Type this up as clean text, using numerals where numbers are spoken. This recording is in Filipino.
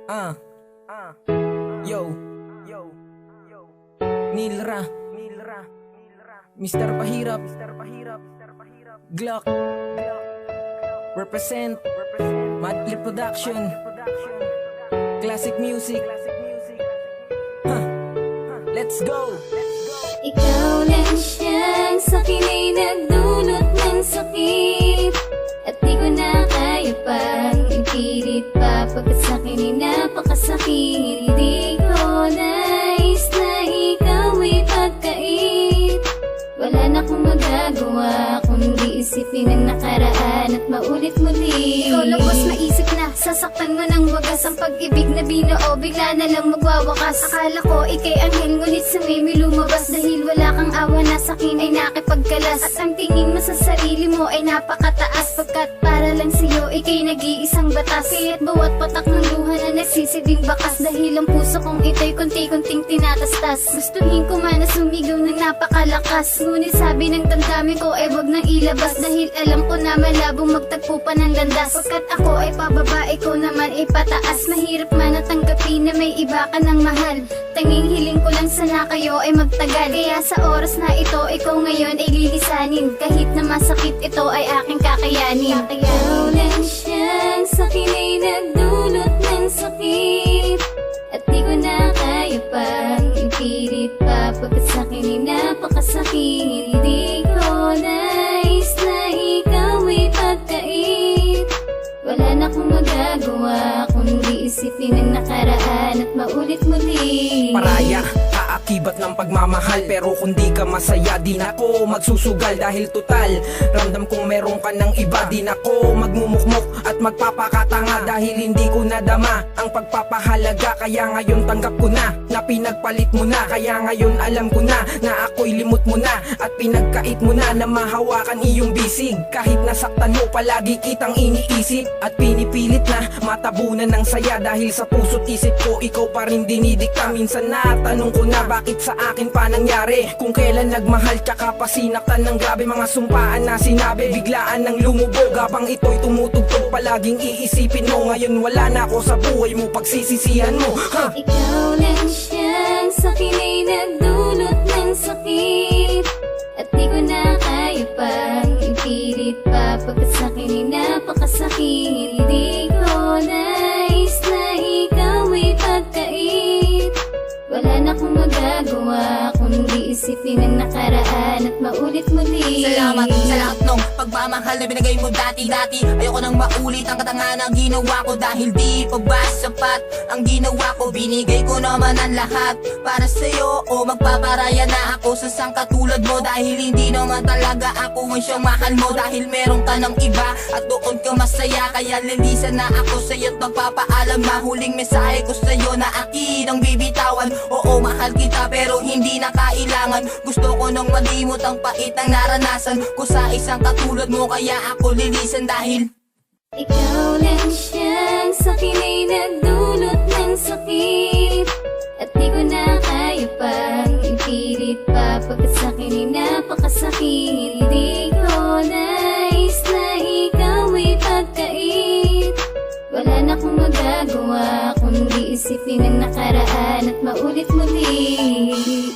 Ah, yo, Nilra, Mr. Pahirap, Glock, represent, Madlib Production, classic music. Let's go! Ikaw lang siyang sakin ay nagdulot ng sakit, at di ko na kaya pang ipilit pa, pagkat sakin ay napakasakit. Di ko nais na ikaw ay pagkait, wala na akong magagawa kundi isipin ang nakaraan at maulit muli. Ikaw lang boss, maisip na sasaktan mo ng wagas ang pag-ibig na binuo, bigla na lang magwawakas. Akala ko ikay anghel, ngunit sa may lumabas, dahil wala kang awa na sakin ay nakipagkalas, at ang tingin mo sa sarili mo ay napakataas, pagkat para lang sa'yo ikay nag-iisang batas. Kaya't bawat patak ng luha na nagsisiding bakas, dahil ang puso kong ito'y kunti-kunting tinatastas. Gustuhin ko man na sumigaw ng napakalakas, ngunit sabi ng damdamin ko ay wag nang ilabas, dahil alam ko na malabong magtagpo pa ng landas. Pagkat ako ay pababa, ikaw naman ay pataas, mahirap man natanggapin na may iba ka ng mahal. Tanging hiling ko lang sana kayo ay magtagal, kaya sa oras na ito ikaw ngayon ay lilisanin, kahit na masakit ito ay aking kakayanin. Ikaw lang siyang sakin ay nagdulot ng sakit, at di ko na kaya pang ipilit pa, pagkat sakin ay napakasakit. Di ko nais na ikaw ay pagkait, wala na akong magagawa kundi isipin ang nakaraan at maulit muli. Paraya, kaakibat ng pagmamahal, pero kung di ka masaya di na ako magsusugal, dahil total ramdam kong meron ka ng iba. Di na ako magmumukmok at magpapakatanga, dahil hindi ko nadama ang pagpapahalaga. Kaya ngayon tanggap ko na pinagpalit mo na, kaya ngayon alam ko na ako'y limot mo na, at pinagkait mo na mahawakan iyong bisig. Kahit nasaktan mo palagi kitang iniisip, at pinipilit na matabunan ng saya, dahil sa puso't isip ko ikaw pa rin dinidikta. Minsan natanong ko na bakit sa akin pa nangyari, kung kailan nagmahal tsaka pasinaktan ng grabe. Mga sumpaan na sinabi biglaan ng lumubog, habang ito'y tumutugtog palaging iisipin mo. Ngayon wala na ako sa buhay mo, pagsisisihan mo. Ikaw lang siyang sakin ay nagdulot ng sakit, at di ko na kaya pang ipilit pa, pagkat sakin ay napakasakit. Di ko nais na ikaw ay pagkait, wala na akong magagawa kundi isipin ang nakaraan at maulit muli. Salamat sa lahat nung pagmamahal na binigay mo dati-dati. Ayoko nang maulit ang katangahan na ginawa ko, dahil di pa ba sapat ang ginawa ko. Binigay ko naman ang lahat para sa'yo, o magpaparaya na ako sa isang katulad mo, dahil hindi naman talaga ako ang siyang mahal mo. Dahil meron ka ng iba at doon ka masaya, kaya lilisan na ako sa'yo at magpapaalam na huling mensahe ko sa'yo na akin ang bibitawan. Oo, mahal kita pero hindi na kailangan, gusto ko nang malimot ang pait ng naranasan ko sa isang katulad mo, kaya ako lilisan dahil ikaw lang siyang sakin ay nagdulot ng sakit, at di ko na kaya pang ipilit pa, pagkat sakin ay napakasakit. Di ko nais na ikaw ay pagkait, wala na akong magagawa kundi isipin ang nakaraan at maulit muli.